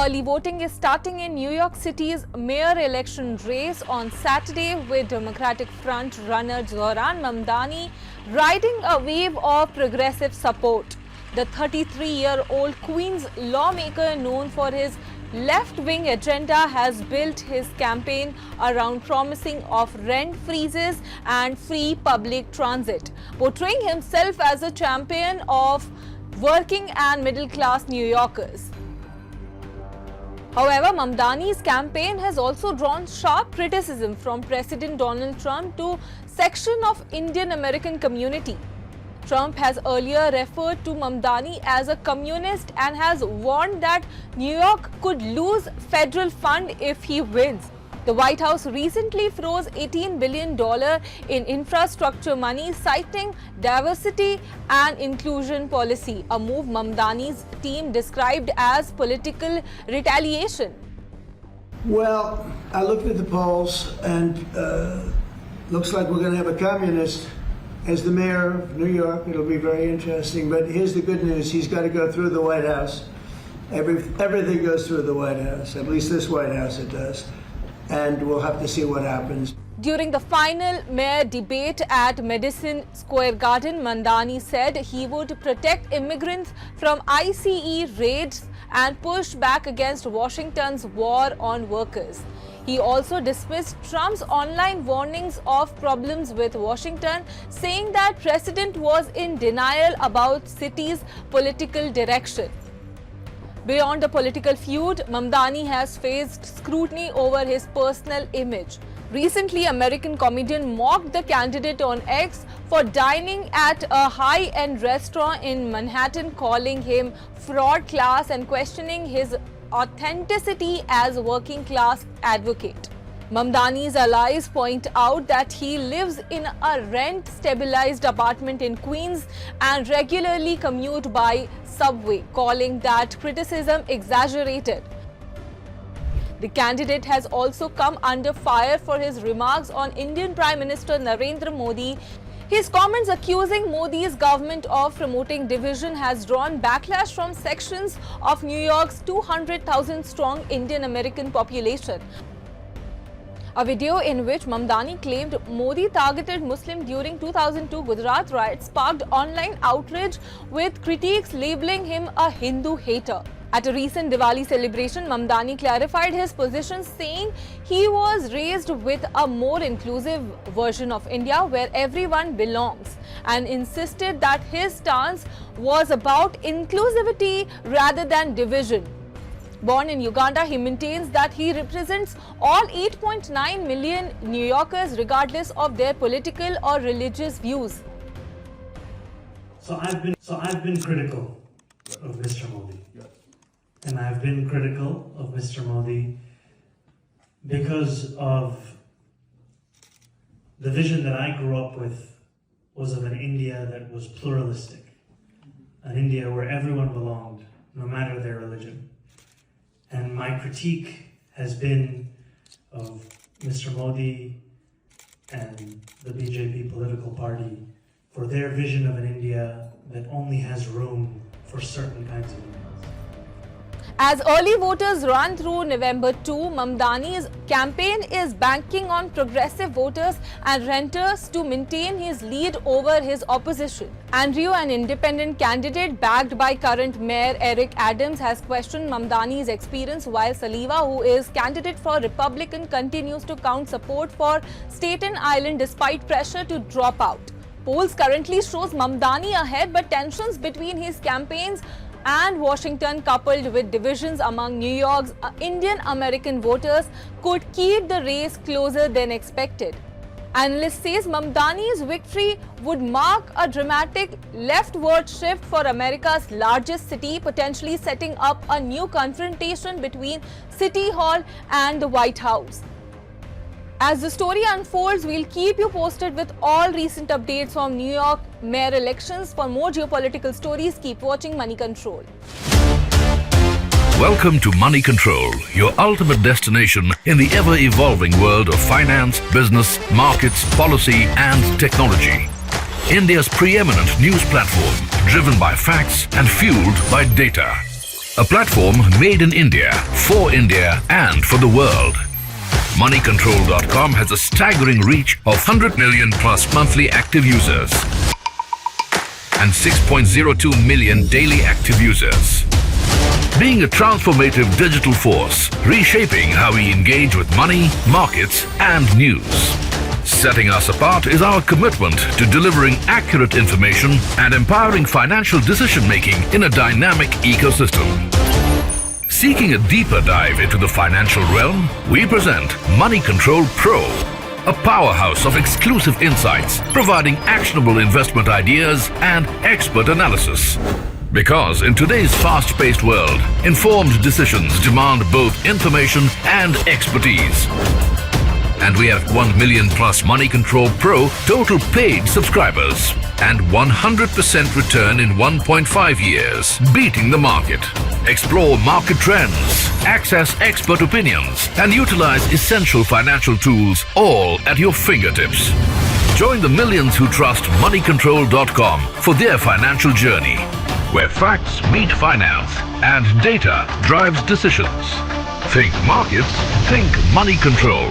Early voting is starting in New York City's mayor election race on Saturday, with Democratic front runner Zohran Mamdani riding a wave of progressive support. The 33-year-old Queens lawmaker, known for his left-wing agenda, has built his campaign around promising of rent freezes and free public transit, portraying himself as a champion of working and middle-class New Yorkers. However, Mamdani's campaign has also drawn sharp criticism from President Donald Trump to section of Indian American community. Trump has earlier referred to Mamdani as a communist and has warned that New York could lose federal fund if he wins. The White House recently froze $18 billion in infrastructure money, citing diversity and inclusion policy, a move Mamdani's team described as political retaliation. Well, I looked at the polls, and looks like we're going to have a communist as the mayor of New York. It'll be very interesting. But here's the good news. He's got to go through the White House. Everything goes through the White House, at least this White House it does. And we'll have to see what happens. During the final mayor debate at Madison Square Garden, Mamdani said he would protect immigrants from ICE raids and push back against Washington's war on workers. He also dismissed Trump's online warnings of problems with Washington, saying that President was in denial about city's political direction. Beyond the political feud, Mamdani has faced scrutiny over his personal image. Recently, American comedian mocked the candidate on X for dining at a high-end restaurant in Manhattan, calling him fraud class and questioning his authenticity as a working-class advocate. Mamdani's allies point out that he lives in a rent-stabilized apartment in Queens and regularly commutes by subway, calling that criticism exaggerated. The candidate has also come under fire for his remarks on Indian Prime Minister Narendra Modi. His comments accusing Modi's government of promoting division has drawn backlash from sections of New York's 200,000-strong Indian American population. A video in which Mamdani claimed Modi targeted Muslims during 2002 Gujarat riots sparked online outrage, with critics labeling him a Hindu hater. At a recent Diwali celebration, Mamdani clarified his position, saying he was raised with a more inclusive version of India where everyone belongs, and insisted that his stance was about inclusivity rather than division. Born in Uganda, he maintains that he represents all 8.9 million New Yorkers regardless of their political or religious views. So I've been critical of Mr. Modi. And I've been critical of Mr. Modi because of the vision that I grew up with was of an India that was pluralistic, an India where everyone belonged, no matter their religion. And my critique has been of Mr. Modi and the BJP political party for their vision of an India that only has room for certain kinds of Indians. As early voters run through November 2, Mamdani's campaign is banking on progressive voters and renters to maintain his lead over his opposition. Andrew, an independent candidate backed by current Mayor Eric Adams, has questioned Mamdani's experience, while Saliva, who is candidate for Republican, continues to count support for Staten Island despite pressure to drop out. Polls currently shows Mamdani ahead, but tensions between his campaigns and Washington, coupled with divisions among New York's Indian American voters, could keep the race closer than expected. Analysts says Mamdani's victory would mark a dramatic leftward shift for America's largest city, potentially setting up a new confrontation between City Hall and the White House. As the story unfolds, we'll keep you posted with all recent updates from New York mayor elections. For more geopolitical stories, keep watching Money Control. Welcome to Money Control, your ultimate destination in the ever-evolving world of finance, business, markets, policy and technology. India's preeminent news platform, driven by facts and fueled by data. A platform made in India, and for the world. Moneycontrol.com has a staggering reach of 100 million plus monthly active users and 6.02 million daily active users. Being a transformative digital force, reshaping how we engage with money, markets, and news. Setting us apart is our commitment to delivering accurate information and empowering financial decision-making in a dynamic ecosystem. Seeking a deeper dive into the financial realm, we present Money Control Pro, a powerhouse of exclusive insights, providing actionable investment ideas and expert analysis. Because in today's fast-paced world, informed decisions demand both information and expertise. And we have 1 million plus Money Control Pro total paid subscribers and 100% return in 1.5 years, beating the market. Explore market trends, access expert opinions, and utilize essential financial tools all at your fingertips. Join the millions who trust moneycontrol.com for their financial journey, where facts meet finance and data drives decisions. Think markets, think Money Control.